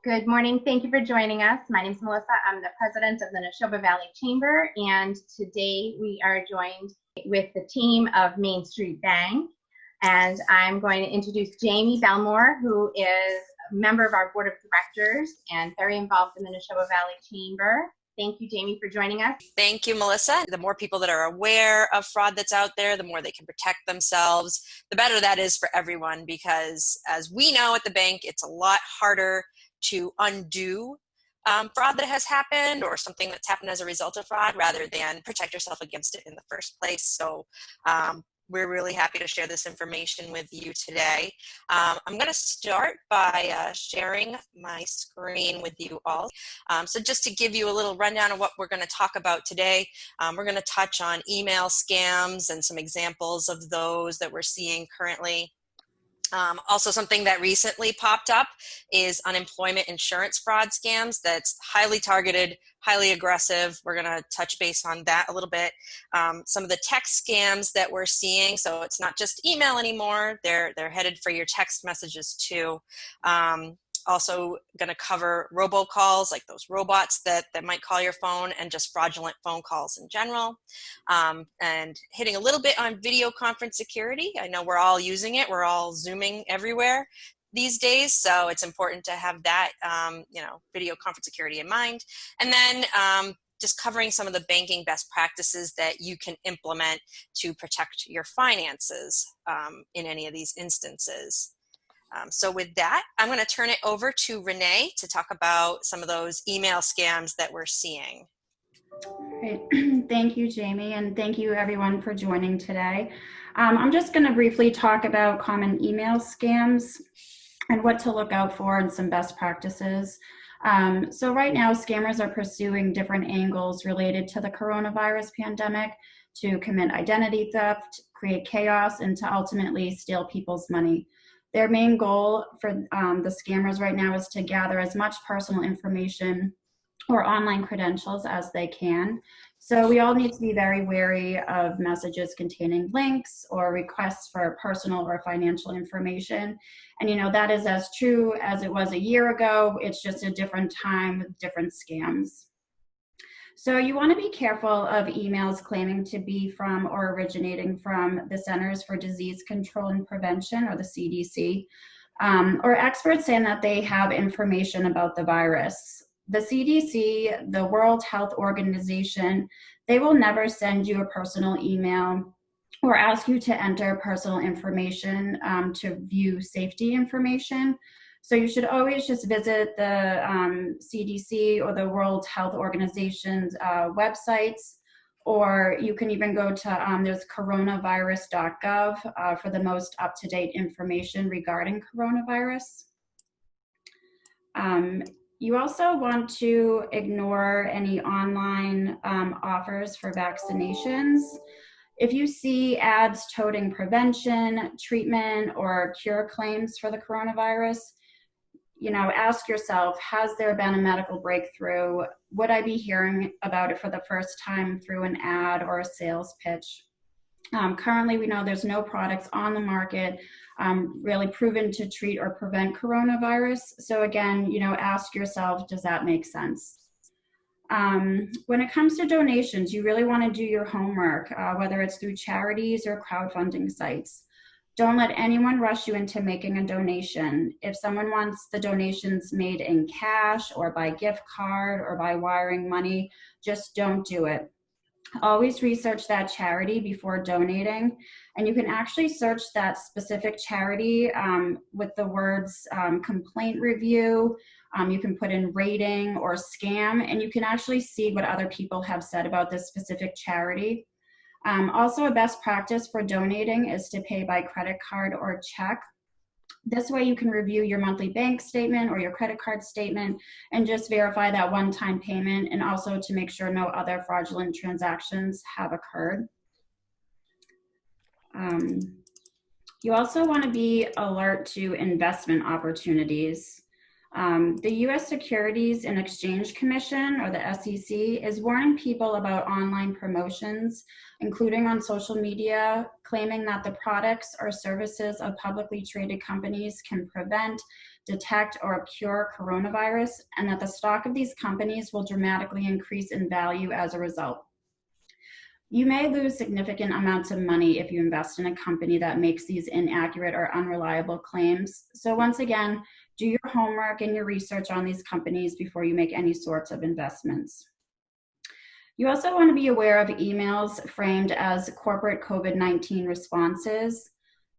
Good morning. Thank you for joining us. My name is Melissa. I'm the president of the Nashoba Valley Chamber, and today we are joined with the team of Main Street Bank. And I'm going to introduce Jamie Belmore, who is a member of our board of directors and very involved in the Nashoba Valley Chamber. Thank you, Jamie, for joining us. Thank you, Melissa. The more people that are aware of fraud that's out there, the more they can protect themselves, the better that is for everyone, because as we know at the bank, it's a lot harder to undo fraud that has happened or something that's happened as a result of fraud rather than protect yourself against it in the first place. So we're really happy to share this information with you today. I'm going to start by sharing my screen with you all. So just to give you a little rundown of what we're going to talk about today, we're going to touch on email scams and some examples of those that we're seeing currently. Also, something that recently popped up is unemployment insurance fraud scams. That's highly targeted, highly aggressive. We're going to touch base on that a little bit. Some of the text scams that we're seeing, so it's not just email anymore. They're headed for your text messages too. Also going to cover robocalls, like those robots that might call your phone, and just fraudulent phone calls in general. And hitting a little bit on video conference security. I know we're all using it. We're all Zooming everywhere these days, so it's important to have that, video conference security in mind. And then just covering some of the banking best practices that you can implement to protect your finances in any of these instances. So with that, I'm going to turn it over to Renee to talk about some of those email scams that we're seeing. Great. Thank you, Jamie, and thank you everyone for joining today. I'm just going to briefly talk about common email scams and what to look out for and some best practices. So right now, scammers are pursuing different angles related to the coronavirus pandemic to commit identity theft, create chaos, and to ultimately steal people's money. Their main goal for the scammers right now is to gather as much personal information or online credentials as they can. So we all need to be very wary of messages containing links or requests for personal or financial information. And that is as true as it was a year ago. It's just a different time with different scams. So you want to be careful of emails claiming to be from or originating from the Centers for Disease Control and Prevention, or the CDC, or experts saying that they have information about the virus. The CDC, the World Health Organization, they will never send you a personal email or ask you to enter personal information to view safety information. So you should always just visit the CDC or the World Health Organization's websites, or you can even go to, there's coronavirus.gov for the most up-to-date information regarding coronavirus. You also want to ignore any online offers for vaccinations. If you see ads toting prevention, treatment, or cure claims for the coronavirus, ask yourself, has there been a medical breakthrough? Would I be hearing about it for the first time through an ad or a sales pitch? Currently, we know there's no products on the market really proven to treat or prevent coronavirus. So again, ask yourself, does that make sense? When it comes to donations, you really want to do your homework, whether it's through charities or crowdfunding sites. Don't let anyone rush you into making a donation. If someone wants the donations made in cash or by gift card or by wiring money, just don't do it. Always research that charity before donating, and you can actually search that specific charity with the words complaint review. You can put in rating or scam, and you can actually see what other people have said about this specific charity. Also, a best practice for donating is to pay by credit card or check. This way you can review your monthly bank statement or your credit card statement and just verify that one-time payment, and also to make sure no other fraudulent transactions have occurred. You also want to be alert to investment opportunities. The U.S. Securities and Exchange Commission, or the SEC, is warning people about online promotions, including on social media, claiming that the products or services of publicly traded companies can prevent, detect or cure coronavirus, and that the stock of these companies will dramatically increase in value as a result. You may lose significant amounts of money if you invest in a company that makes these inaccurate or unreliable claims. So once again, do your homework and your research on these companies before you make any sorts of investments. You also want to be aware of emails framed as corporate COVID-19 responses.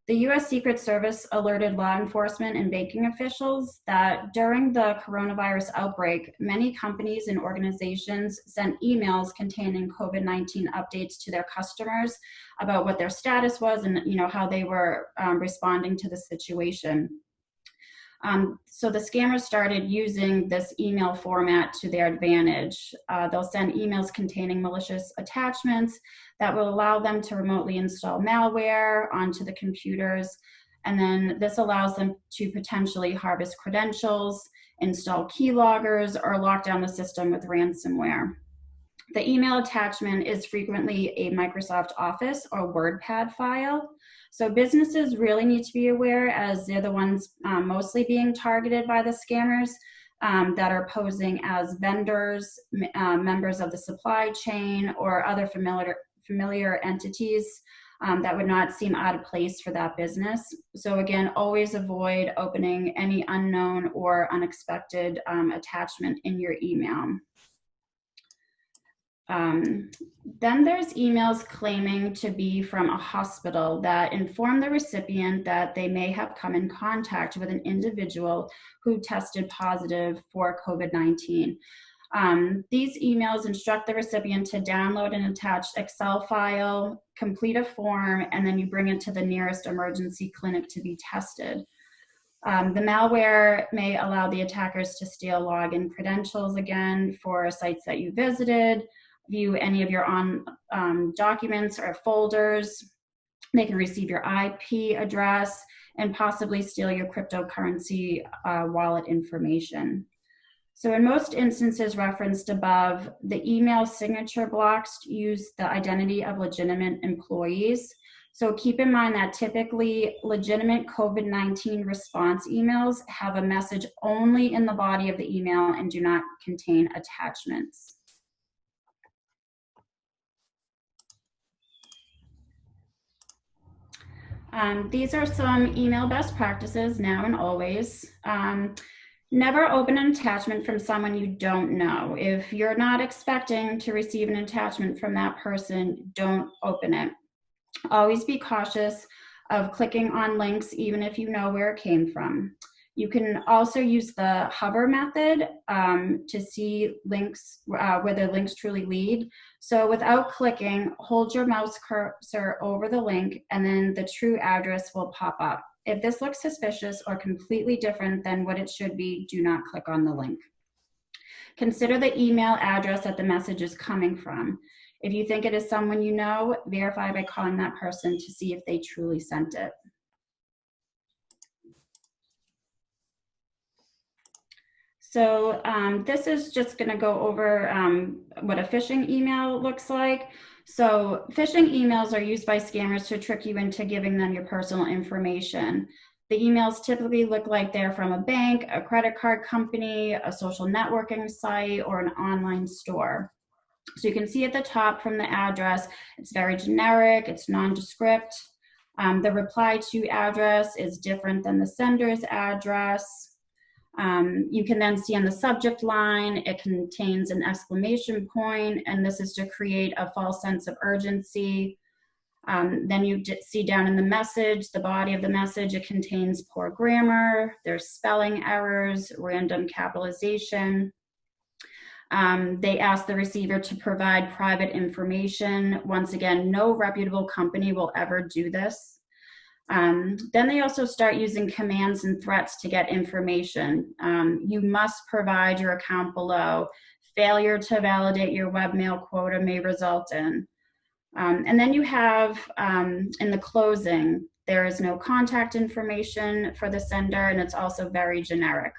The U.S. Secret Service alerted law enforcement and banking officials that during the coronavirus outbreak, many companies and organizations sent emails containing COVID-19 updates to their customers about what their status was and how they were responding to the situation. So the scammers started using this email format to their advantage. They'll send emails containing malicious attachments that will allow them to remotely install malware onto the computers. And then this allows them to potentially harvest credentials, install keyloggers, or lock down the system with ransomware. The email attachment is frequently a Microsoft Office or WordPad file. So businesses really need to be aware, as they're the ones mostly being targeted by the scammers that are posing as vendors, members of the supply chain, or other familiar entities that would not seem out of place for that business. So again, always avoid opening any unknown or unexpected attachment in your email. Then there's emails claiming to be from a hospital that inform the recipient that they may have come in contact with an individual who tested positive for COVID-19. These emails instruct the recipient to download an attached Excel file, complete a form, and then you bring it to the nearest emergency clinic to be tested. The malware may allow the attackers to steal login credentials again for sites that you visited, view any of your documents or folders. They can receive your IP address and possibly steal your cryptocurrency wallet information. So in most instances referenced above, the email signature blocks use the identity of legitimate employees. So keep in mind that typically legitimate COVID-19 response emails have a message only in the body of the email and do not contain attachments. These are some email best practices now and always. Never open an attachment from someone you don't know. If you're not expecting to receive an attachment from that person, don't open it. Always be cautious of clicking on links, even if you know where it came from. You can also use the hover method to see links, where the links truly lead. So without clicking, hold your mouse cursor over the link and then the true address will pop up. If this looks suspicious or completely different than what it should be, do not click on the link. Consider the email address that the message is coming from. If you think it is someone you know, verify by calling that person to see if they truly sent it. So this is just going to go over what a phishing email looks like. So phishing emails are used by scammers to trick you into giving them your personal information. The emails typically look like they're from a bank, a credit card company, a social networking site, or an online store. So you can see at the top from the address, it's very generic, it's nondescript. The reply to address is different than the sender's address. You can then see on the subject line, it contains an exclamation point, and this is to create a false sense of urgency. Then you see down in the message, the body of the message, it contains poor grammar, there's spelling errors, random capitalization. They ask the receiver to provide private information. Once again, no reputable company will ever do this. Then they also start using commands and threats to get information. You must provide your account below. Failure to validate your webmail quota may result in. And then you have in the closing, there is no contact information for the sender, and it's also very generic.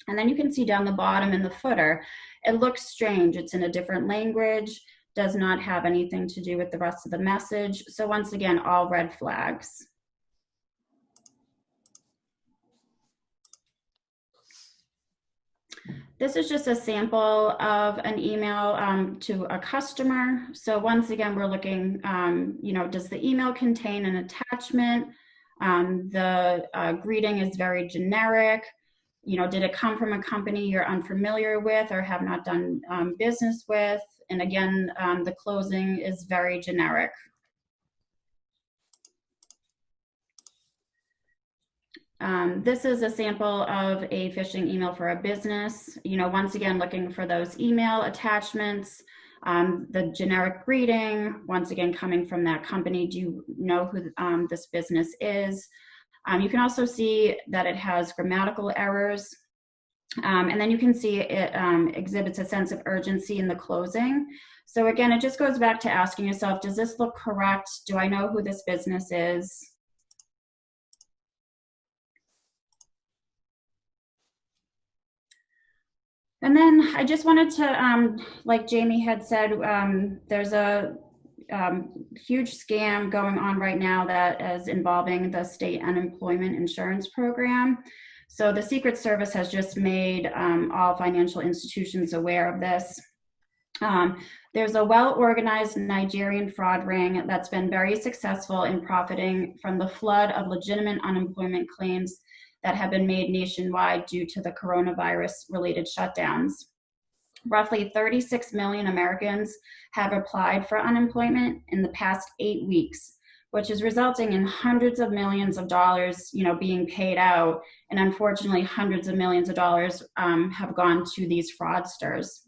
And then you can see down the bottom in the footer, it looks strange. It's in a different language, does not have anything to do with the rest of the message. So once again, all red flags. This is just a sample of an email to a customer. So once again, we're looking, does the email contain an attachment? The greeting is very generic. Did it come from a company you're unfamiliar with or have not done business with? And again, the closing is very generic. This is a sample of a phishing email for a business. Once again, looking for those email attachments, the generic greeting, once again, coming from that company. Do you know who this business is? You can also see that it has grammatical errors. And then you can see it exhibits a sense of urgency in the closing. So again, it just goes back to asking yourself, does this look correct? Do I know who this business is? And then I just wanted to, like Jamie had said, there's a huge scam going on right now that is involving the state unemployment insurance program. So the Secret Service has just made all financial institutions aware of this. There's a well-organized Nigerian fraud ring that's been very successful in profiting from the flood of legitimate unemployment claims that have been made nationwide due to the coronavirus-related shutdowns. Roughly 36 million Americans have applied for unemployment in the past 8 weeks, which is resulting in hundreds of millions of dollars, being paid out. And unfortunately, hundreds of millions of dollars have gone to these fraudsters.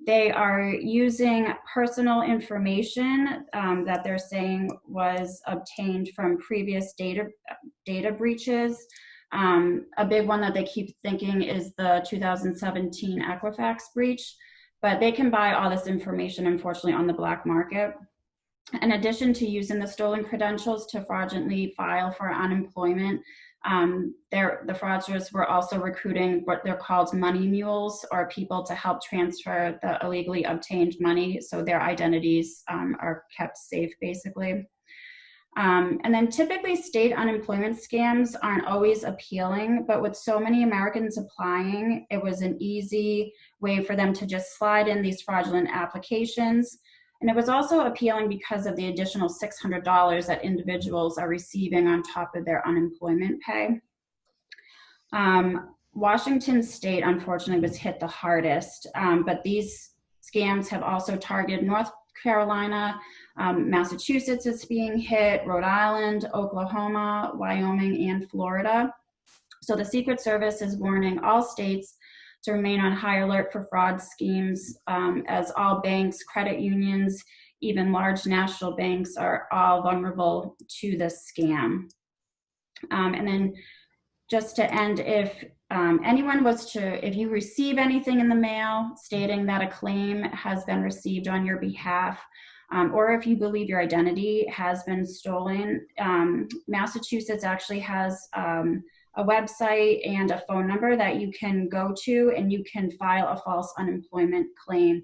They are using personal information that they're saying was obtained from previous data breaches. A big one that they keep thinking is the 2017 Equifax breach, but they can buy all this information, unfortunately, on the black market. In addition to using the stolen credentials to fraudulently file for unemployment, the fraudsters were also recruiting what they're called money mules, or people to help transfer the illegally obtained money, so their identities are kept safe, basically. And then typically state unemployment scams aren't always appealing, but with so many Americans applying, it was an easy way for them to just slide in these fraudulent applications. And it was also appealing because of the additional $600 that individuals are receiving on top of their unemployment pay. Washington State, unfortunately, was hit the hardest, but these scams have also targeted North Carolina, Massachusetts is being hit, Rhode Island, Oklahoma, Wyoming, and Florida. So the Secret Service is warning all states to remain on high alert for fraud schemes, as all banks, credit unions, even large national banks are all vulnerable to this scam. And then just to end, if anyone was to, if you receive anything in the mail stating that a claim has been received on your behalf, or if you believe your identity has been stolen, Massachusetts actually has a website and a phone number that you can go to, and you can file a false unemployment claim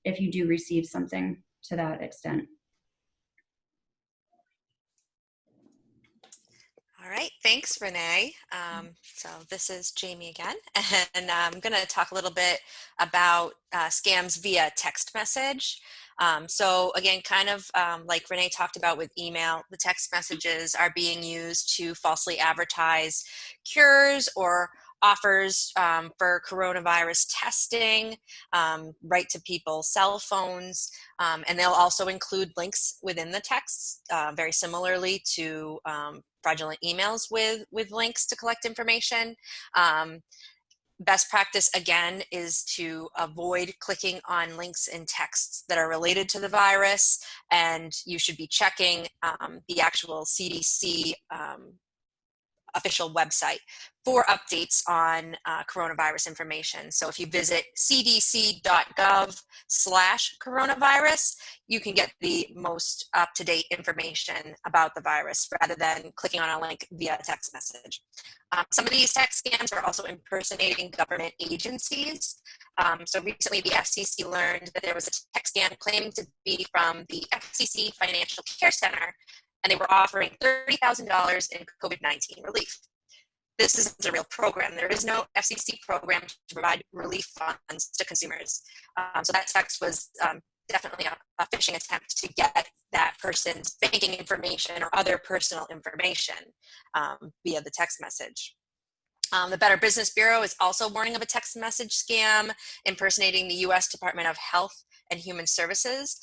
if you do receive something to that extent. All right, thanks, Renee. So this is Jamie again, and I'm going to talk a little bit about scams via text message. So again, kind of like Renee talked about with email, the text messages are being used to falsely advertise cures or offers for coronavirus testing, right to people's cell phones, and they'll also include links within the texts, very similarly to fraudulent emails with links to collect information. Best practice, again, is to avoid clicking on links in texts that are related to the virus, and you should be checking the actual CDC official website for updates on coronavirus information. So if you visit cdc.gov/coronavirus, you can get the most up-to-date information about the virus rather than clicking on a link via text message. Some of these text scams are also impersonating government agencies. So recently the FCC learned that there was a text scam claiming to be from the FCC Financial Care Center, and they were offering $30,000 in COVID-19 relief. this isn't a real program. There is no FCC program to provide relief funds to consumers. So that text was definitely a phishing attempt to get that person's banking information or other personal information via the text message. The Better Business Bureau is also warning of a text message scam impersonating the U.S. Department of Health and Human Services,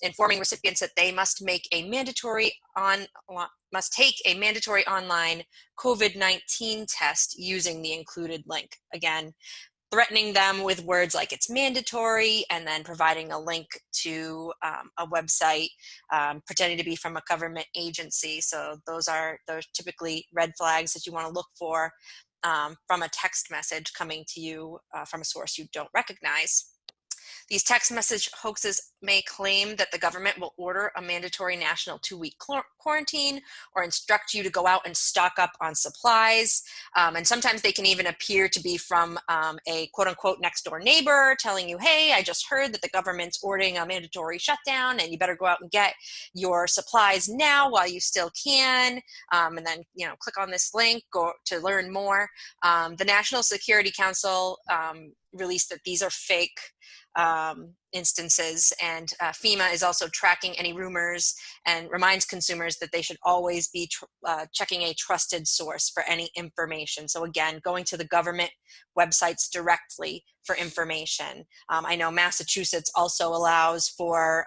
informing recipients that they must take a mandatory online COVID-19 test using the included link. Again, threatening them with words like it's mandatory, and then providing a link to a website pretending to be from a government agency. So those are typically red flags that you want to look for from a text message coming to you from a source you don't recognize. These text message hoaxes may claim that the government will order a mandatory national 2-week quarantine or instruct you to go out and stock up on supplies. And sometimes they can even appear to be from a quote unquote next door neighbor telling you, hey, I just heard that the government's ordering a mandatory shutdown and you better go out and get your supplies now while you still can. And then, click on this link to learn more. The National Security Council released that these are fake instances, and FEMA is also tracking any rumors and reminds consumers that they should always be checking a trusted source for any information. So again, going to the government websites directly for information. I know Massachusetts also allows for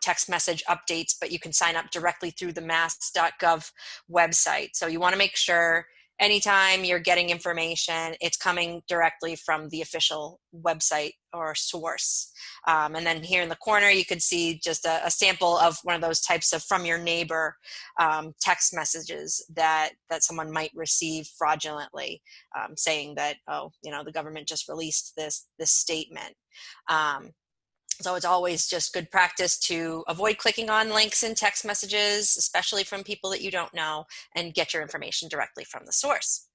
text message updates, but you can sign up directly through the mass.gov website. So you want to make sure anytime you're getting information, it's coming directly from the official website or source. And then here in the corner, you could see just a sample of one of those types of from your neighbor text messages that someone might receive fraudulently, saying that, the government just released this statement. So it's always just good practice to avoid clicking on links in text messages, especially from people that you don't know, and get your information directly from the source.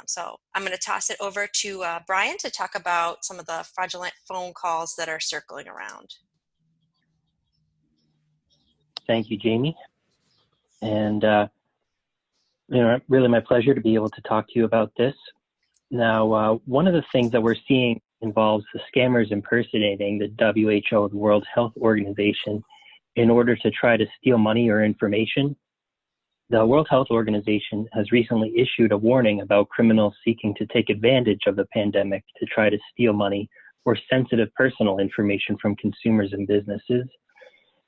So I'm going to toss it over to Brian to talk about some of the fraudulent phone calls that are circling around. Thank you, Jamie. And, really my pleasure to be able to talk to you about this. Now, one of the things that we're seeing involves the scammers impersonating the WHO, the World Health Organization, in order to try to steal money or information. The World Health Organization has recently issued a warning about criminals seeking to take advantage of the pandemic to try to steal money or sensitive personal information from consumers and businesses.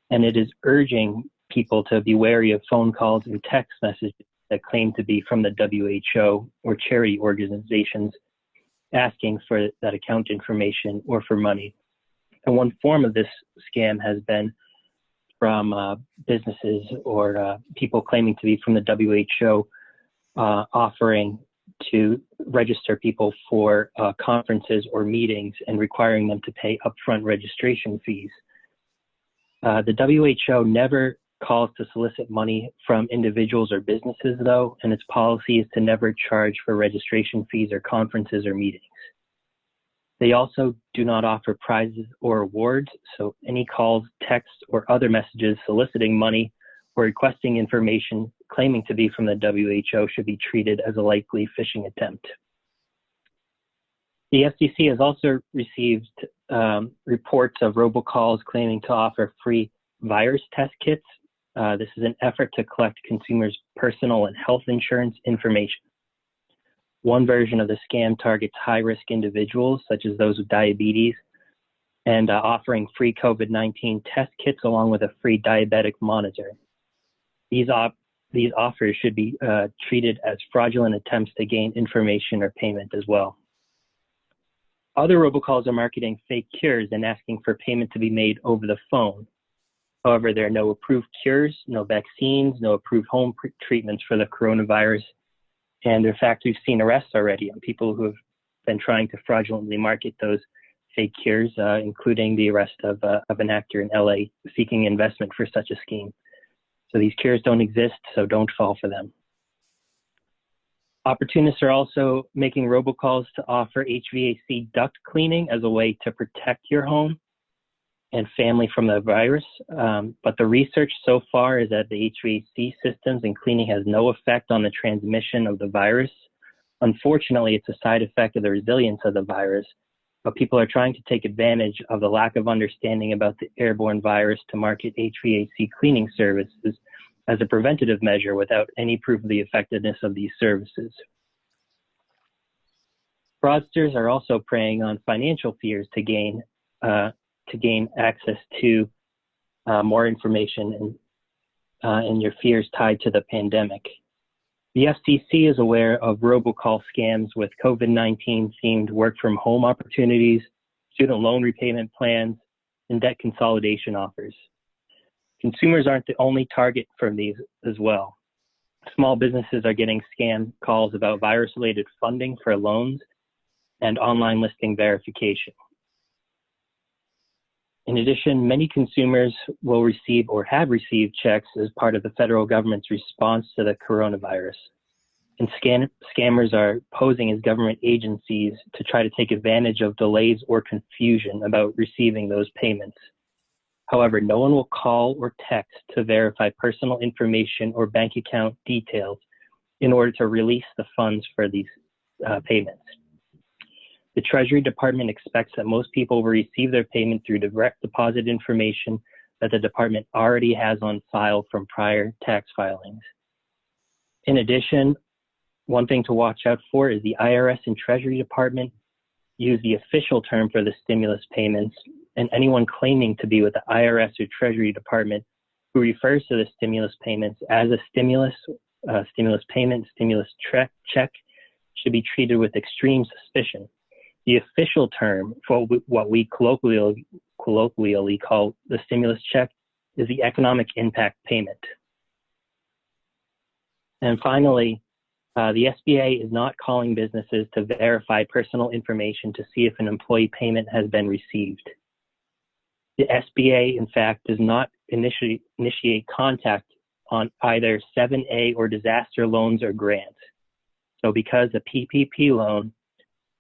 And it is urging people to be wary of phone calls and text messages that claim to be from the WHO or charity organizations asking for that account information or for money. And one form of this scam has been from businesses or people claiming to be from the WHO offering to register people for conferences or meetings and requiring them to pay upfront registration fees. The WHO never calls to solicit money from individuals or businesses, though, and its policy is to never charge for registration fees or conferences or meetings. They also do not offer prizes or awards, so any calls, texts, or other messages soliciting money or requesting information claiming to be from the WHO should be treated as a likely phishing attempt. The FCC has also received reports of robocalls claiming to offer free virus test kits. This is an effort to collect consumers' personal and health insurance information. One version of the scam targets high-risk individuals, such as those with diabetes, and offering free COVID-19 test kits along with a free diabetic monitor. These offers should be treated as fraudulent attempts to gain information or payment as well. Other robocalls are marketing fake cures and asking for payment to be made over the phone. However, there are no approved cures, no vaccines, no approved home treatments for the coronavirus. And in fact, we've seen arrests already on people who have been trying to fraudulently market those fake cures, including the arrest of an actor in LA seeking investment for such a scheme. So these cures don't exist, so don't fall for them. Opportunists are also making robocalls to offer HVAC duct cleaning as a way to protect your home. and family from the virus, but the research so far is that the HVAC systems and cleaning has no effect on the transmission of the virus. Unfortunately, it's a side effect of the resilience of the virus, but people are trying to take advantage of the lack of understanding about the airborne virus to market HVAC cleaning services as a preventative measure without any proof of the effectiveness of these services. Fraudsters are also preying on financial fears to gain access to more information and your fears tied to the pandemic. The FCC is aware of robocall scams with COVID-19 themed work from home opportunities, student loan repayment plans, and debt consolidation offers. Consumers aren't the only target for these as well. Small businesses are getting scam calls about virus-related funding for loans and online listing verification. In addition, many consumers will receive or have received checks as part of the federal government's response to the coronavirus. And scammers are posing as government agencies to try to take advantage of delays or confusion about receiving those payments. However, no one will call or text to verify personal information or bank account details in order to release the funds for these payments. The Treasury Department expects that most people will receive their payment through direct deposit information that the department already has on file from prior tax filings. In addition, one thing to watch out for is the IRS and Treasury Department use the official term for the stimulus payments, and anyone claiming to be with the IRS or Treasury Department who refers to the stimulus payments as a stimulus payment, stimulus check should be treated with extreme suspicion. The official term for what we colloquially call the stimulus check is the economic impact payment. And finally, the SBA is not calling businesses to verify personal information to see if an employee payment has been received. The SBA, in fact, does not initiate contact on either 7A or disaster loans or grants. So because a PPP loan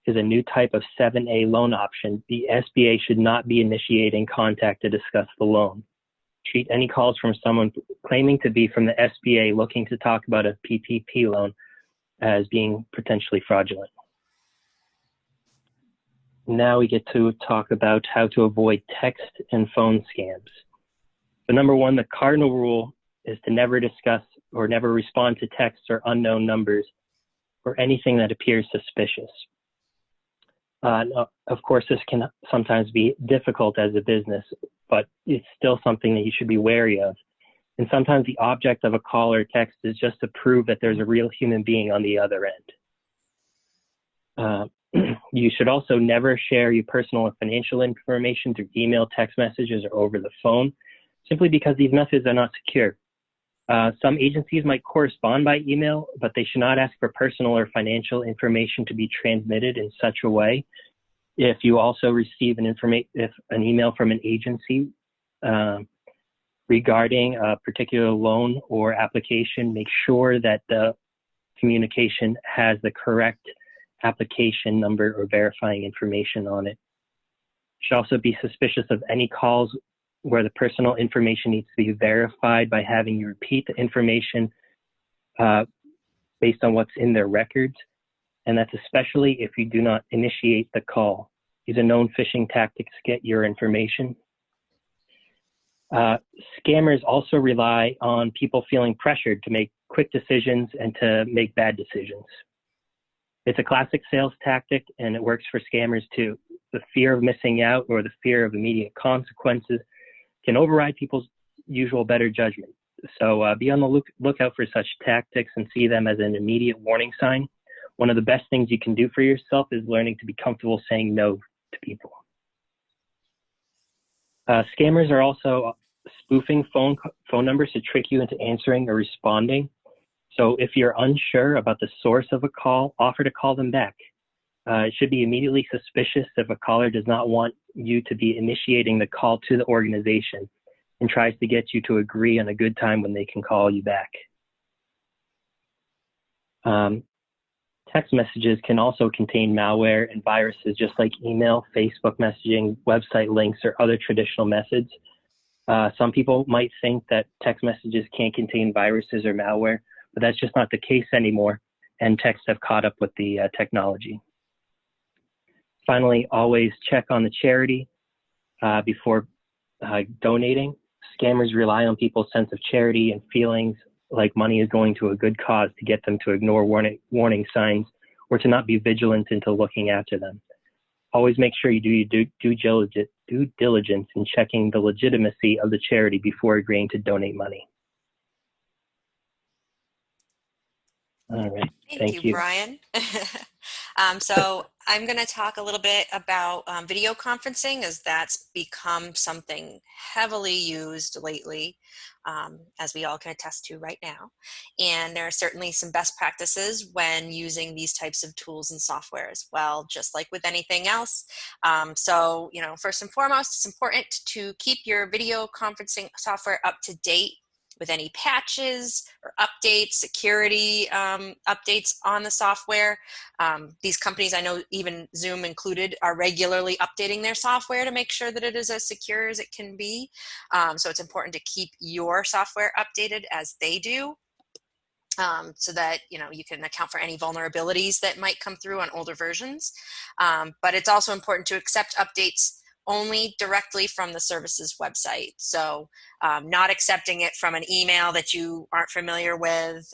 is a new type of 7A loan option, the SBA should not be initiating contact to discuss the loan. Treat any calls from someone claiming to be from the SBA looking to talk about a PPP loan as being potentially fraudulent. Now we get to talk about how to avoid text and phone scams. So number one, the cardinal rule is to never discuss or never respond to texts or unknown numbers or anything that appears suspicious. Of course, this can sometimes be difficult as a business, but it's still something that you should be wary of. And sometimes the object of a call or text is just to prove that there's a real human being on the other end. You should also never share your personal and financial information through email, text messages, or over the phone, simply because these methods are not secure. Some agencies might correspond by email, but they should not ask for personal or financial information to be transmitted in such a way. If you also receive an email from an agency regarding a particular loan or application, make sure that the communication has the correct application number or verifying information on it. You should also be suspicious of any calls where the personal information needs to be verified by having you repeat the information based on what's in their records, and that's especially if you do not initiate the call. These are known phishing tactics to get your information. Scammers also rely on people feeling pressured to make quick decisions and to make bad decisions. It's a classic sales tactic, and it works for scammers too. The fear of missing out or the fear of immediate consequences can override people's usual better judgment. So be on the lookout for such tactics and see them as an immediate warning sign. One of the best things you can do for yourself is learning to be comfortable saying no to people. Scammers are also spoofing phone numbers to trick you into answering or responding. So if you're unsure about the source of a call, offer to call them back. It should be immediately suspicious if a caller does not want you to be initiating the call to the organization and tries to get you to agree on a good time when they can call you back. Text messages can also contain malware and viruses, just like email, Facebook messaging, website links, or other traditional methods. Some people might think that text messages can't contain viruses or malware, but that's just not the case anymore, and texts have caught up with the technology. Finally, always check on the charity before donating. Scammers rely on people's sense of charity and feelings like money is going to a good cause to get them to ignore warning signs or to not be vigilant into looking after them. Always make sure you do your due diligence in checking the legitimacy of the charity before agreeing to donate money. All right, Thank you, Brian. So I'm going to talk a little bit about video conferencing, as that's become something heavily used lately, as we all can attest to right now. And there are certainly some best practices when using these types of tools and software as well, just like with anything else. So, first and foremost, it's important to keep your video conferencing software up to date with any patches or updates, security updates on the software. These companies, I know even Zoom included, are regularly updating their software to make sure that it is as secure as it can be. So it's important to keep your software updated as they do. So that you can account for any vulnerabilities that might come through on older versions. But it's also important to accept updates only directly from the service's website. So not accepting it from an email that you aren't familiar with,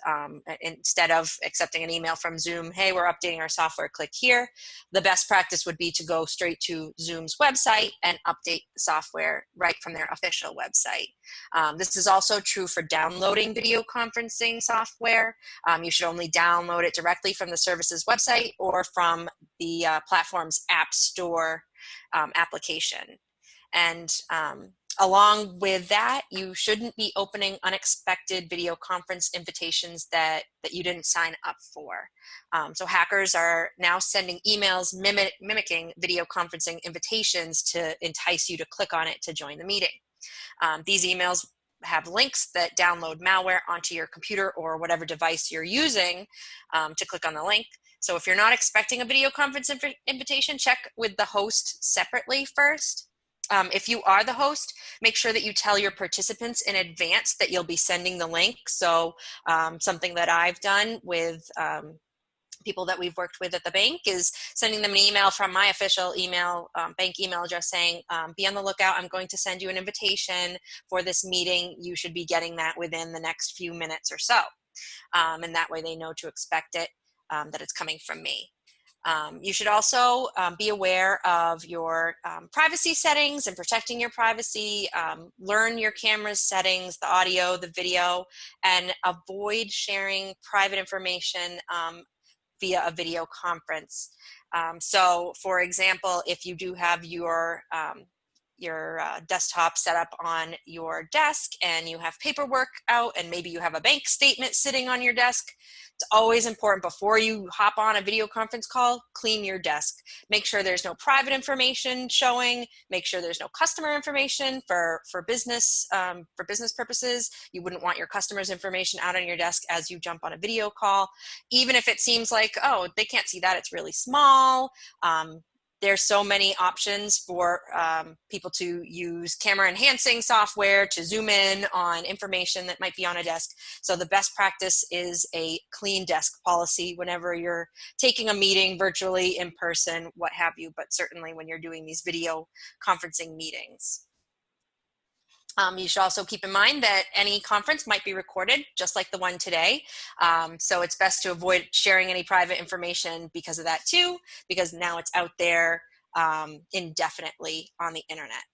instead of accepting an email from Zoom, hey, we're updating our software, click here. The best practice would be to go straight to Zoom's website and update the software right from their official website. This is also true for downloading video conferencing software. You should only download it directly from the service's website or from the platform's app store application. And along with that, you shouldn't be opening unexpected video conference invitations that you didn't sign up for. So hackers are now sending emails mimicking video conferencing invitations to entice you to click on it to join the meeting. These emails have links that download malware onto your computer or whatever device you're using to click on the link. So if you're not expecting a video conference invitation, check with the host separately first. If you are the host, make sure that you tell your participants in advance that you'll be sending the link. So something that I've done with people that we've worked with at the bank is sending them an email from my official email, bank email address saying, be on the lookout, I'm going to send you an invitation for this meeting. You should be getting that within the next few minutes or so. And that way they know to expect it, that it's coming from me. You should also be aware of your privacy settings and protecting your privacy. Learn your camera's settings, the audio, the video, and avoid sharing private information via a video conference. So for example, if you do have your desktop set up on your desk and you have paperwork out and maybe you have a bank statement sitting on your desk, it's always important before you hop on a video conference call, clean your desk. Make sure there's no private information showing. Make sure there's no customer information for business purposes. You wouldn't want your customers' information out on your desk as you jump on a video call. Even if it seems like, oh, they can't see that, it's really small. There's so many options for people to use camera enhancing software to zoom in on information that might be on a desk. So the best practice is a clean desk policy whenever you're taking a meeting virtually, in person, what have you, but certainly when you're doing these video conferencing meetings. You should also keep in mind that any conference might be recorded, just like the one today. So it's best to avoid sharing any private information because of that too, because now it's out there indefinitely on the internet.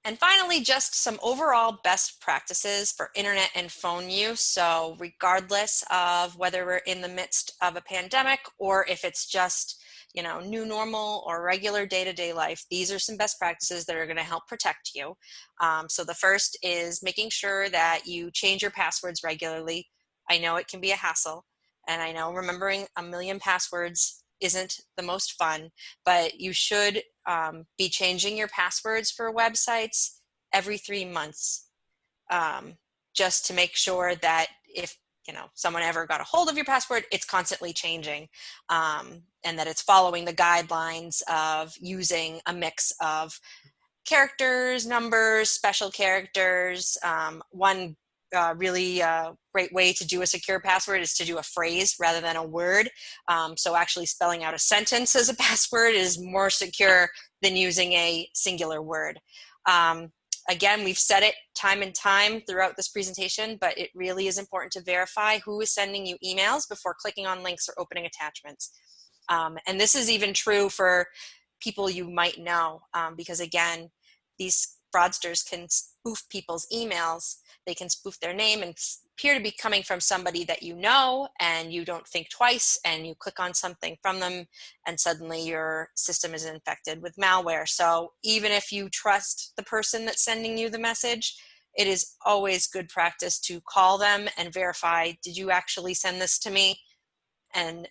And finally, just some overall best practices for internet and phone use. So regardless of whether we're in the midst of a pandemic or if it's just new normal or regular day-to-day life, these are some best practices that are going to help protect you. So the first is making sure that you change your passwords regularly. I know it can be a hassle, and I know remembering a million passwords isn't the most fun, but you should be changing your passwords for websites every 3 months, just to make sure that if someone ever got a hold of your password, it's constantly changing, and that it's following the guidelines of using a mix of characters, numbers, special characters. One really great way to do a secure password is to do a phrase rather than a word. So actually spelling out a sentence as a password is more secure than using a singular word. Again, we've said it time and time throughout this presentation, but it really is important to verify who is sending you emails before clicking on links or opening attachments. And this is even true for people you might know, because again, these fraudsters can spoof people's emails. They can spoof their name and appear to be coming from somebody that you know, and you don't think twice, and you click on something from them, and suddenly your system is infected with malware. So even if you trust the person that's sending you the message, it is always good practice to call them and verify, did you actually send this to me? And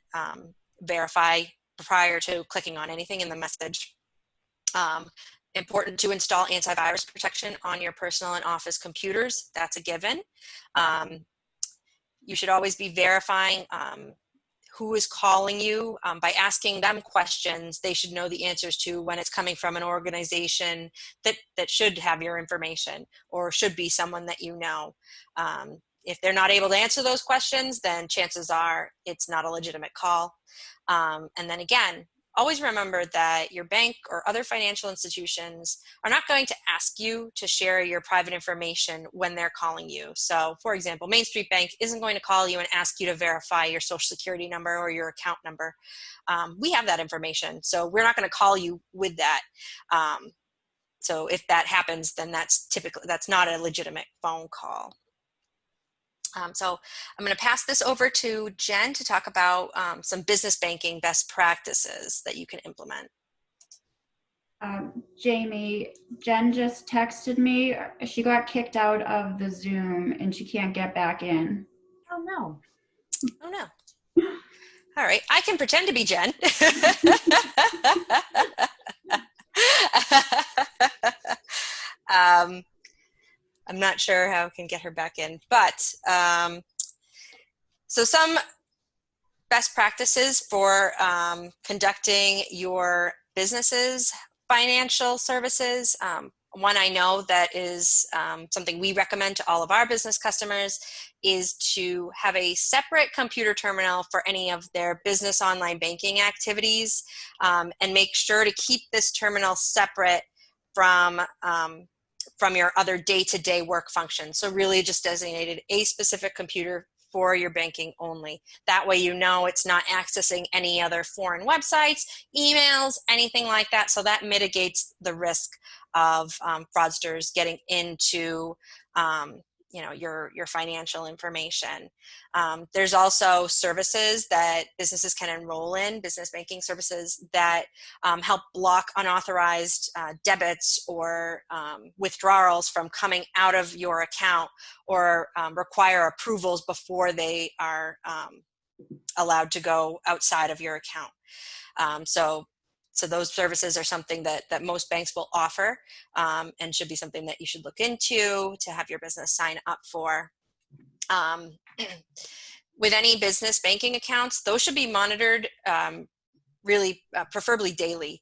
verify prior to clicking on anything in the message. Important to install antivirus protection on your personal and office computers. That's a given. You should always be verifying who is calling you by asking them questions they should know the answers to when it's coming from an organization that should have your information or should be someone that you know. If they're not able to answer those questions, then chances are it's not a legitimate call. And then again, always remember that your bank or other financial institutions are not going to ask you to share your private information when they're calling you. So for example, Main Street Bank isn't going to call you and ask you to verify your social security number or your account number. We have that information, so we're not going to call you with that. So if that happens, then that's not a legitimate phone call. So I'm going to pass this over to Jen to talk about some business banking best practices that you can implement. Jamie, Jen just texted me. She got kicked out of the Zoom and she can't get back in. Oh, no. Oh, no. All right. I can pretend to be Jen. I'm not sure how I can get her back in, but so some best practices for conducting your business's financial services. One I know that is something we recommend to all of our business customers is to have a separate computer terminal for any of their business online banking activities, and make sure to keep this terminal separate from your other day-to-day work functions. So really just designated a specific computer for your banking only. That way you know it's not accessing any other foreign websites, emails, anything like that. So that mitigates the risk of fraudsters getting into your financial information. There's also services that businesses can enroll in, business banking services that help block unauthorized debits or withdrawals from coming out of your account, or require approvals before they are allowed to go outside of your account. So those services are something that most banks will offer, and should be something that you should look into to have your business sign up for. With any business banking accounts, those should be monitored preferably daily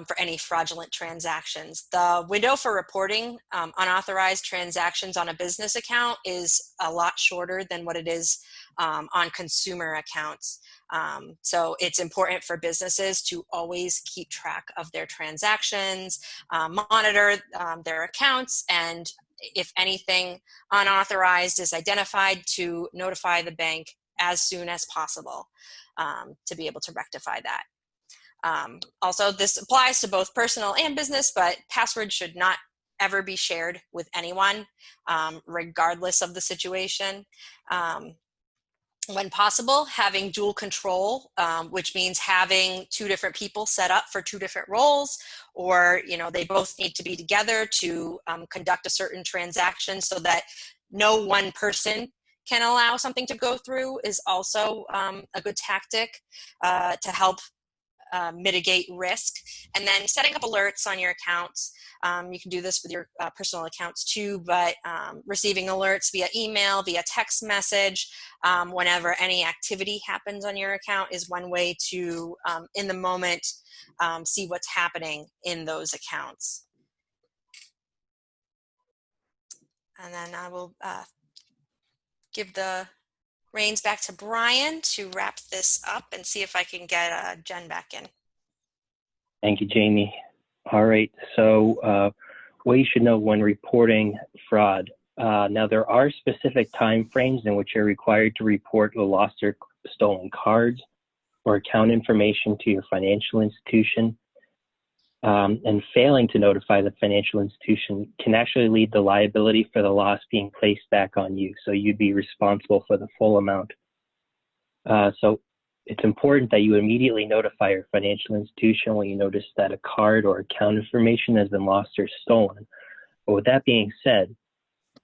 for any fraudulent transactions. The window for reporting unauthorized transactions on a business account is a lot shorter than what it is on consumer accounts. So it's important for businesses to always keep track of their transactions, monitor their accounts, and if anything unauthorized is identified, to notify the bank as soon as possible to be able to rectify that. Also, this applies to both personal and business, but passwords should not ever be shared with anyone, regardless of the situation. When possible, having dual control, which means having two different people set up for two different roles, or they both need to be together to conduct a certain transaction, so that no one person can allow something to go through, is also a good tactic to help mitigate risk. And then setting up alerts on your accounts. You can do this with your personal accounts too, but receiving alerts via email, via text message, whenever any activity happens on your account is one way to, in the moment, see what's happening in those accounts. And then I will give the reins back to Brian to wrap this up and see if I can get Jen back in. Thank you, Jamie. All right, so what you should know when reporting fraud. Now, there are specific time frames in which you're required to report the lost or stolen cards or account information to your financial institution. And failing to notify the financial institution can actually lead to liability for the loss being placed back on you. So you'd be responsible for the full amount. So it's important that you immediately notify your financial institution when you notice that a card or account information has been lost or stolen. But with that being said,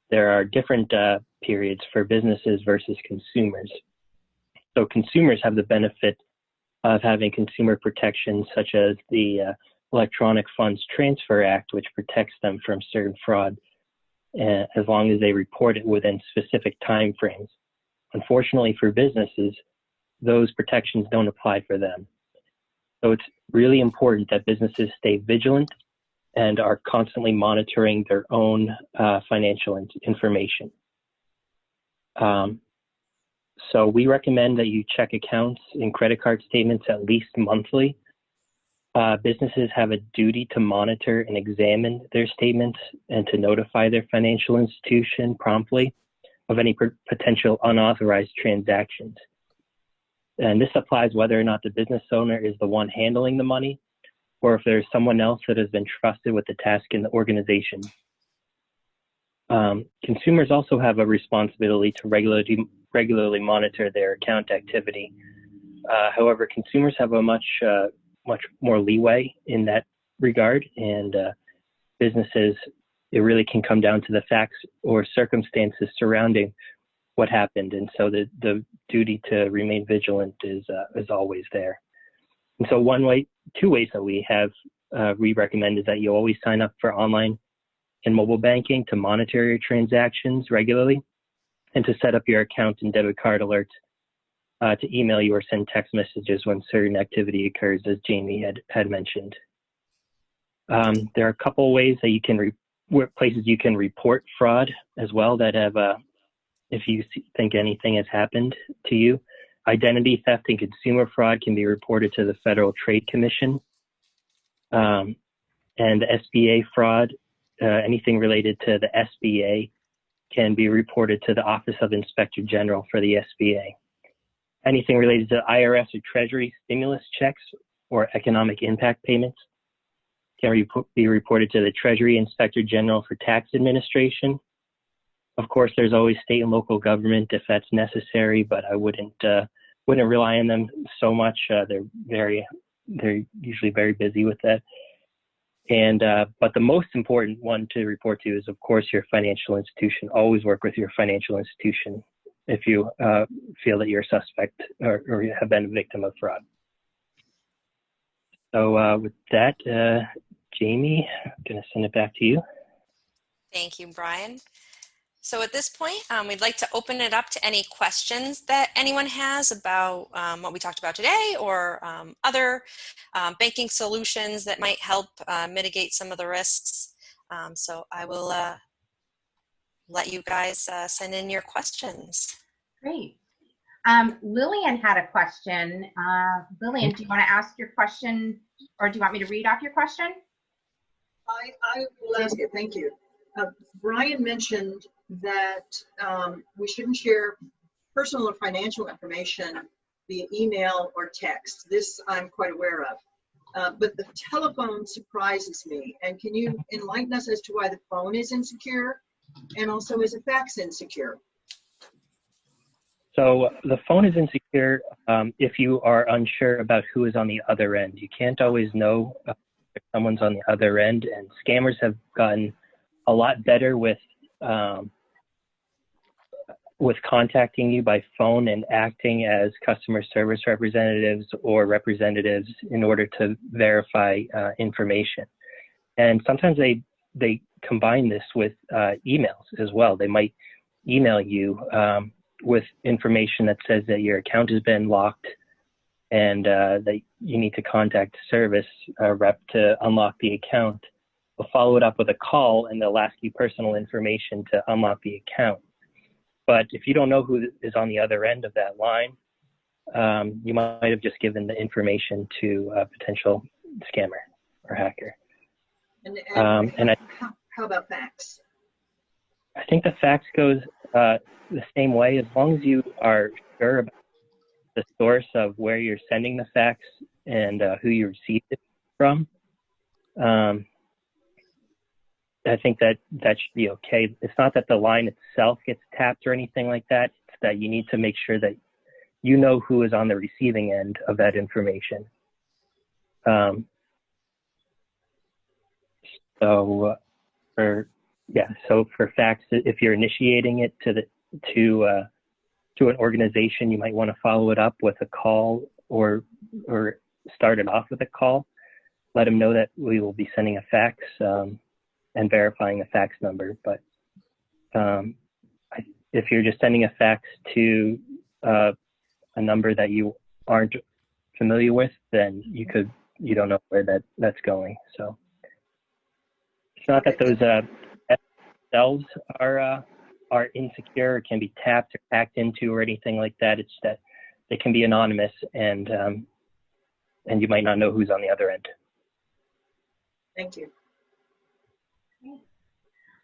there are different periods for businesses versus consumers. So consumers have the benefit of having consumer protections such as the Electronic Funds Transfer Act, which protects them from certain fraud as long as they report it within specific time frames. Unfortunately for businesses, those protections don't apply for them. So it's really important that businesses stay vigilant and are constantly monitoring their own financial information. So we recommend that you check accounts and credit card statements at least monthly. Businesses have a duty to monitor and examine their statements and to notify their financial institution promptly of any potential unauthorized transactions. And this applies whether or not the business owner is the one handling the money or if there's someone else that has been trusted with the task in the organization. Consumers also have a responsibility to regularly monitor their account activity. However, consumers have a much more leeway in that regard, and businesses, it really can come down to the facts or circumstances surrounding what happened, and so the duty to remain vigilant is always there. And so two ways that we recommend is that you always sign up for online and mobile banking to monitor your transactions regularly, and to set up your account and debit card alerts to email you or send text messages when certain activity occurs, as Jamie had mentioned. There are a couple of ways that you can places you can report fraud as well that have, if you think anything has happened to you. Identity theft and consumer fraud can be reported to the Federal Trade Commission. And SBA fraud, anything related to the SBA, can be reported to the Office of Inspector General for the SBA. Anything related to IRS or Treasury stimulus checks or economic impact payments can be reported to the Treasury Inspector General for Tax Administration. Of course, there's always state and local government if that's necessary, but I wouldn't rely on them so much. They're usually very busy with that. And but the most important one to report to is, of course, your financial institution. Always work with your financial institution if you feel that you're a suspect or have been a victim of fraud. So with that, Jamie, I'm going to send it back to you. Thank you, Brian. So at this point, we'd like to open it up to any questions that anyone has about what we talked about today, or other banking solutions that might help mitigate some of the risks. So I will let you guys send in your questions. Great. Lillian had a question. Lillian, do you want to ask your question, or do you want me to read off your question? I will ask it. Thank you. Brian mentioned that we shouldn't share personal or financial information via email or text. This I'm quite aware of. But the telephone surprises me. And can you enlighten us as to why the phone is insecure? And also, is a fax insecure? So the phone is insecure if you are unsure about who is on the other end. You can't always know if someone's on the other end, and scammers have gotten a lot better with with contacting you by phone and acting as customer service representatives or representatives in order to verify information. And sometimes they combine this with emails as well. They might email you with information that says that your account has been locked and that you need to contact service rep to unlock the account. They'll follow it up with a call, and they'll ask you personal information to unlock the account. But if you don't know who is on the other end of that line, you might have just given the information to a potential scammer or hacker. How about fax? I think the fax goes the same way, as long as you are sure about the source of where you're sending the fax and who you received it from. I think that should be okay. It's not that the line itself gets tapped or anything like that. It's that you need to make sure that you know who is on the receiving end of that information. So for fax, if you're initiating it to an organization, you might want to follow it up with a call or start it off with a call. Let them know that we will be sending a fax and verifying a fax number. But if you're just sending a fax to a number that you aren't familiar with, then you don't know where that's going. So it's not that those themselves are insecure or can be tapped or hacked into or anything like that. It's that they can be anonymous and you might not know who's on the other end. Thank you.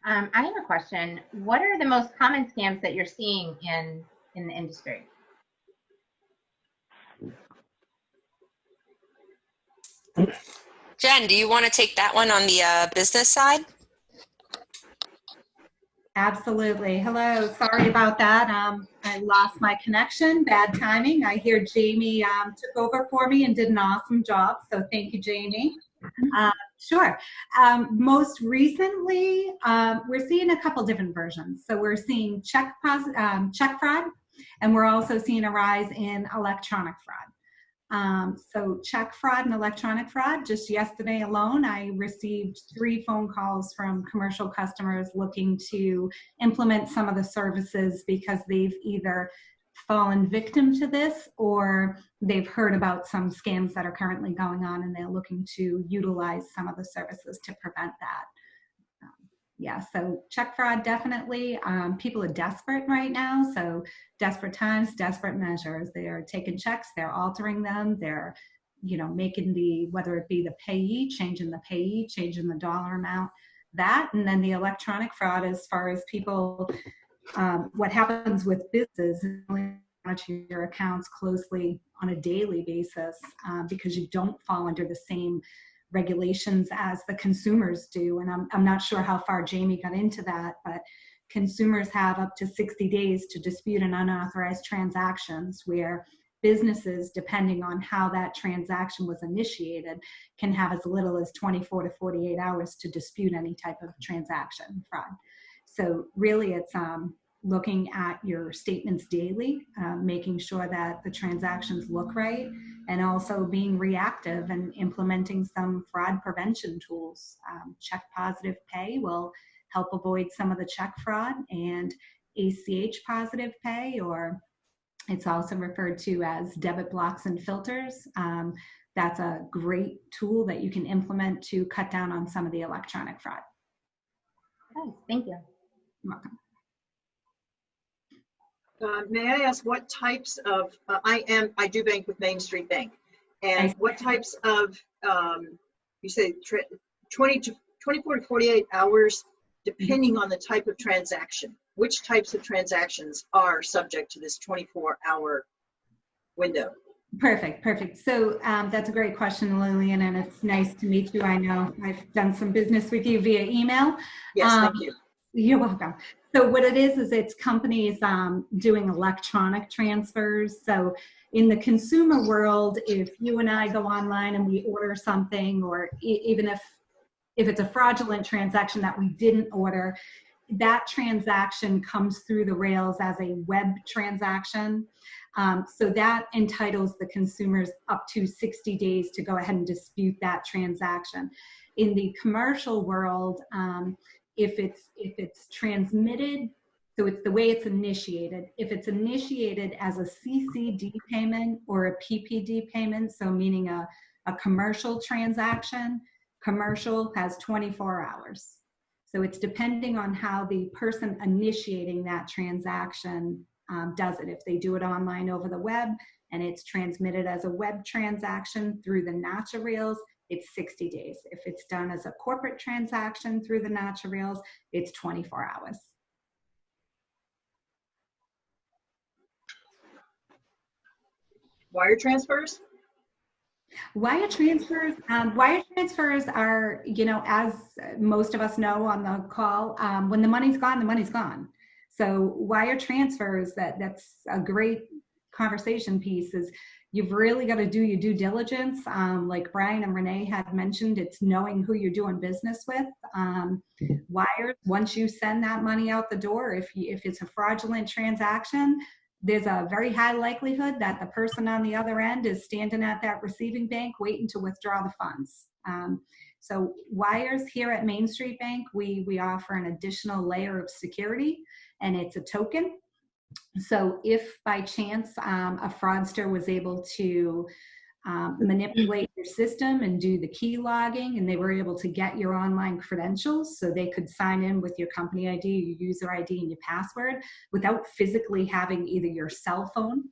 I have a question. What are the most common scams that you're seeing in the industry? Jen, do you want to take that one on the business side? Absolutely. Hello. Sorry about that. I lost my connection. Bad timing. I hear Jamie took over for me and did an awesome job. So thank you, Jamie. Sure. Most recently, we're seeing a couple different versions. So we're seeing check fraud, and we're also seeing a rise in electronic fraud. So check fraud and electronic fraud, just yesterday alone, I received 3 phone calls from commercial customers looking to implement some of the services because they've either fallen victim to this or they've heard about some scams that are currently going on and they're looking to utilize some of the services to prevent that. Yeah, so check fraud, definitely. People are desperate right now, so desperate times, desperate measures. They are taking checks, they're altering them, they're, making whether it be the payee, changing the dollar amount, that, and then the electronic fraud as far as people, what happens with businesses, monitor your accounts closely on a daily basis because you don't fall under the same regulations as the consumers do. And I'm not sure how far Jamie got into that, but consumers have up to 60 days to dispute an unauthorized transactions, where businesses, depending on how that transaction was initiated, can have as little as 24 to 48 hours to dispute any type of transaction fraud. So really it's looking at your statements daily, making sure that the transactions look right, and also being reactive and implementing some fraud prevention tools. Check positive pay will help avoid some of the check fraud, and ACH positive pay, or it's also referred to as debit blocks and filters. That's a great tool that you can implement to cut down on some of the electronic fraud. Okay, thank you. You're welcome. May I ask what types of, I do bank with Main Street Bank, and what types of, you say 24 to 48 hours, depending on the type of transaction, which types of transactions are subject to this 24-hour window? Perfect. So that's a great question, Lillian, and it's nice to meet you. I know I've done some business with you via email. Yes, thank you. You're welcome. So what it is it's companies doing electronic transfers. So in the consumer world, if you and I go online and we order something, or even if it's a fraudulent transaction that we didn't order, that transaction comes through the rails as a web transaction. So that entitles the consumers up to 60 days to go ahead and dispute that transaction. In the commercial world, if it's transmitted, so it's the way it's initiated. If it's initiated as a CCD payment or a PPD payment, so meaning a commercial transaction, commercial has 24 hours. So it's depending on how the person initiating that transaction does it. If they do it online over the web and it's transmitted as a web transaction through the NACHA rails, it's 60 days. If it's done as a corporate transaction through the NACHA rails, it's 24 hours. Wire transfers? Wire transfers are, you know, as most of us know on the call, when the money's gone, the money's gone. So wire transfers, that's a great conversation piece, is you've really got to do your due diligence. Like Brian and Renee had mentioned, it's knowing who you're doing business with. Wires, once you send that money out the door, if it's a fraudulent transaction, there's a very high likelihood that the person on the other end is standing at that receiving bank waiting to withdraw the funds. So wires here at Main Street Bank, we offer an additional layer of security, and it's a token. So if by chance a fraudster was able to manipulate your system and do the key logging, and they were able to get your online credentials so they could sign in with your company ID, your user ID, and your password without physically having either your cell phone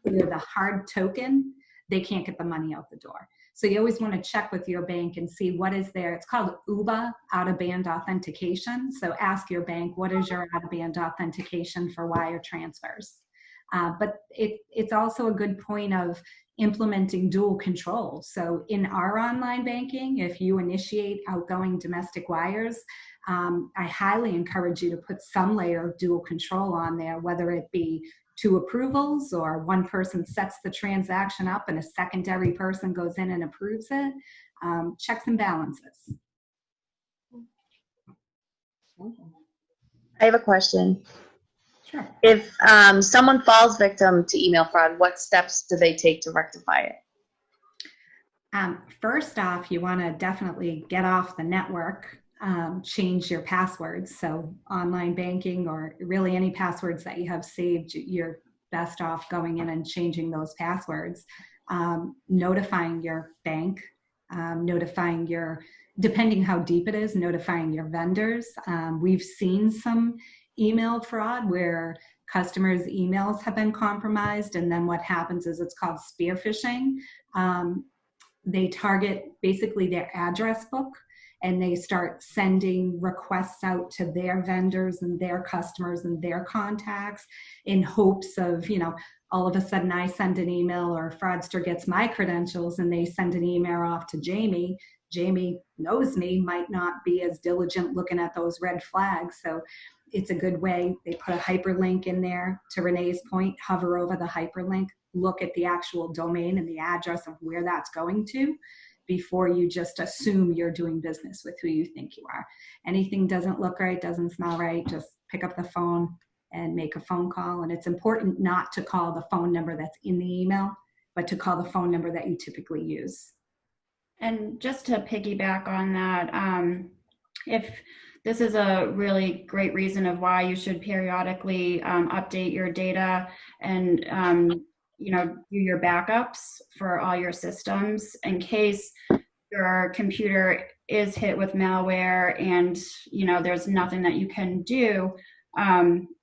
or the hard token, they can't get the money out the door. So you always want to check with your bank and see what is there. It's called UBA, out-of-band authentication. So ask your bank, what is your out-of-band authentication for wire transfers? But it's also a good point of implementing dual control. So in our online banking, if you initiate outgoing domestic wires, I highly encourage you to put some layer of dual control on there, whether it be 2 approvals or one person sets the transaction up and a secondary person goes in and approves it. Checks and balances. I have a question. Sure. If someone falls victim to email fraud, what steps do they take to rectify it? First off, you want to definitely get off the network, change your passwords. So online banking or really any passwords that you have saved, you're best off going in and changing those passwords. Notifying your bank, notifying your, depending how deep it is, notifying your vendors. We've seen some email fraud where customers' emails have been compromised, and then what happens is it's called spear phishing. They target basically their address book, and they start sending requests out to their vendors and their customers and their contacts in hopes of, you know, all of a sudden I send an email or a fraudster gets my credentials and they send an email off to Jamie. Jamie knows me, might not be as diligent looking at those red flags. So it's a good way. They put a hyperlink in there. To Renee's point, hover over the hyperlink, look at the actual domain and the address of where that's going to before you just assume you're doing business with who you think you are. Anything doesn't look right, doesn't smell right, just pick up the phone and make a phone call. And it's important not to call the phone number that's in the email, but to call the phone number that you typically use. And just to piggyback on that, if this is a really great reason of why you should periodically update your data and you know, do your backups for all your systems in case your computer is hit with malware and, you know, there's nothing that you can do.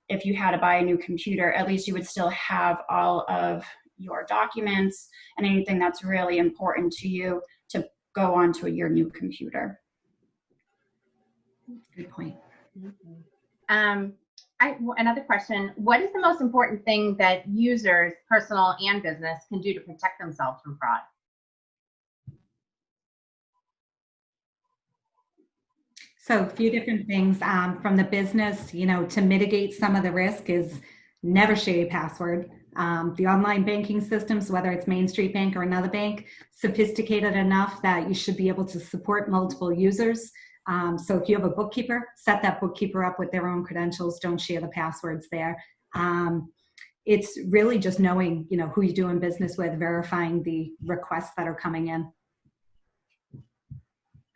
If you had to buy a new computer, at least you would still have all of your documents and anything that's really important to you to go onto your new computer. Good point. Another question, what is the most important thing that users, personal and business, can do to protect themselves from fraud? So a few different things from the business, you know, to mitigate some of the risk is never share your password. The online banking systems, whether it's Main Street Bank or another bank, sophisticated enough that you should be able to support multiple users. So if you have a bookkeeper, set that bookkeeper up with their own credentials. Don't share the passwords there. It's really just knowing, who you're doing business with, verifying the requests that are coming in.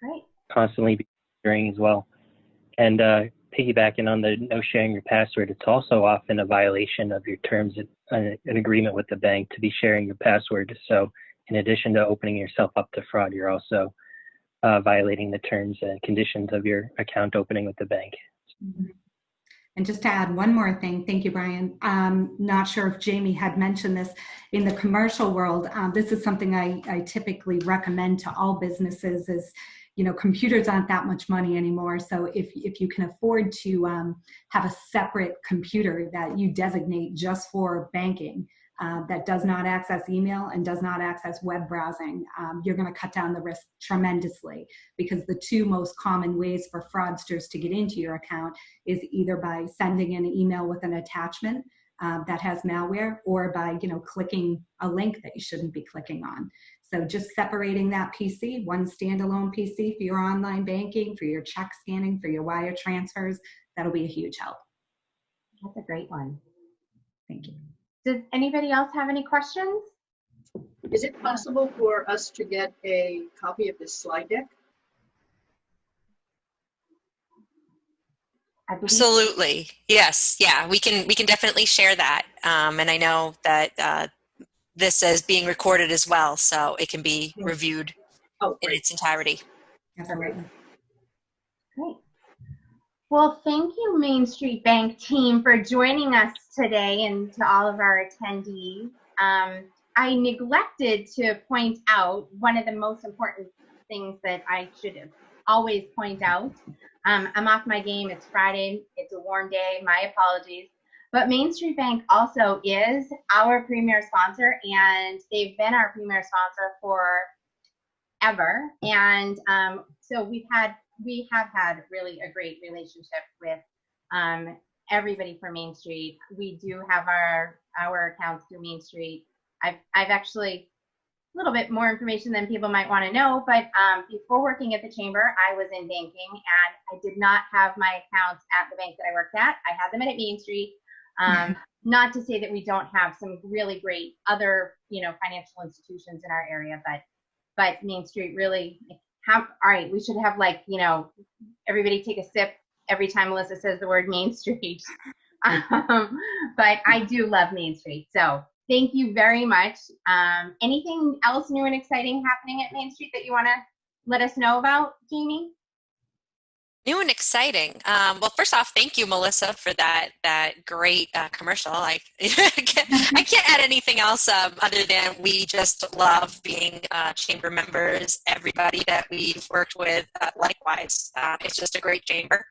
Great. Constantly be sharing as well. And piggybacking on the no sharing your password, it's also often a violation of your terms and an agreement with the bank to be sharing your password. So in addition to opening yourself up to fraud, you're also violating the terms and conditions of your account opening with the bank. Mm-hmm. And just to add one more thing, thank you, Brian. Not sure if Jamie had mentioned this in the commercial world. This is something I typically recommend to all businesses is, computers aren't that much money anymore. So if you can afford to have a separate computer that you designate just for banking, that does not access email and does not access web browsing, you're going to cut down the risk tremendously, because the two most common ways for fraudsters to get into your account is either by sending an email with an attachment that has malware, or by clicking a link that you shouldn't be clicking on. So just separating that PC, one standalone PC for your online banking, for your check scanning, for your wire transfers, that'll be a huge help. That's a great one. Thank you. Does anybody else have any questions? Is it possible for us to get a copy of this slide deck? Absolutely. Yes. Yeah, we can definitely share that. And I know that this is being recorded as well, so it can be reviewed in its entirety. Absolutely. Great. Well, thank you, Main Street Bank team, for joining us today, and to all of our attendees. I neglected to point out one of the most important things that I should always point out. I'm off my game. It's Friday. It's a warm day. My apologies. But Main Street Bank also is our premier sponsor, and they've been our premier sponsor forever. And so we have had really a great relationship with everybody from Main Street. We do have our accounts through Main Street. I've actually a little bit more information than people might want to know, but before working at the chamber, I was in banking, and I did not have my accounts at the bank that I worked at. I had them at Main Street. Not to say that we don't have some really great other, financial institutions in our area, but Main Street really all right, we should have everybody take a sip every time Melissa says the word Main Street. But I do love Main Street. So thank you very much. Anything else new and exciting happening at Main Street that you want to let us know about, Jamie? New and exciting. Well, first off, thank you, Melissa, for that great commercial. I can't add anything else other than we just love being chamber members. Everybody that we've worked with, likewise, it's just a great chamber.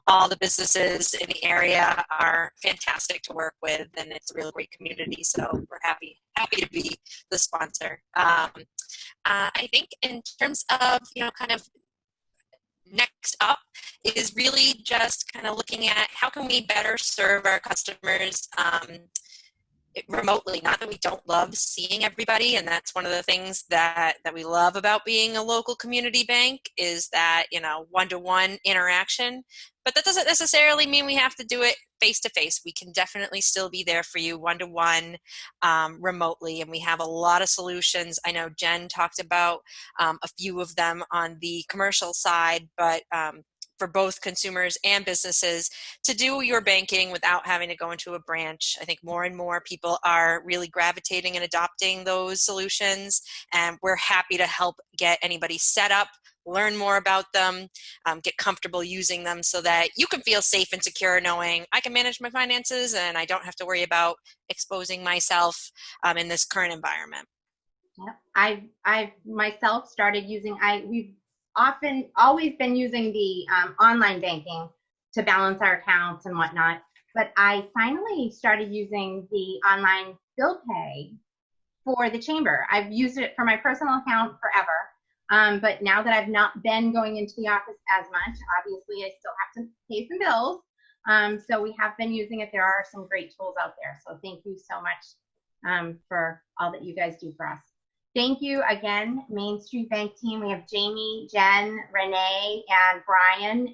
All the businesses in the area are fantastic to work with, and it's a really great community. So we're happy to be the sponsor. I think in terms of kind of next up is really just kind of looking at how can we better serve our customers remotely. Not that we don't love seeing everybody, and that's one of the things that we love about being a local community bank is that one-to-one interaction, but that doesn't necessarily mean we have to do it face-to-face. We can definitely still be there for you one-to-one remotely, and we have a lot of solutions. I know Jen talked about a few of them on the commercial side, but for both consumers and businesses to do your banking without having to go into a branch. I think more and more people are really gravitating and adopting those solutions, and we're happy to help get anybody set up, learn more about them, get comfortable using them so that you can feel safe and secure knowing I can manage my finances and I don't have to worry about exposing myself in this current environment. Yeah, I've myself started using, we've always been using the online banking to balance our accounts and whatnot, but I finally started using the online bill pay for the chamber. I've used it for my personal account forever, but now that I've not been going into the office as much, obviously I still have to pay some bills, so we have been using it. There are some great tools out there, so thank you so much for all that you guys do for us. Thank you again, Main Street Bank team. We have Jamie, Jen, Renee, and Brian.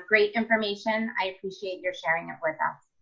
Great information. I appreciate your sharing it with us.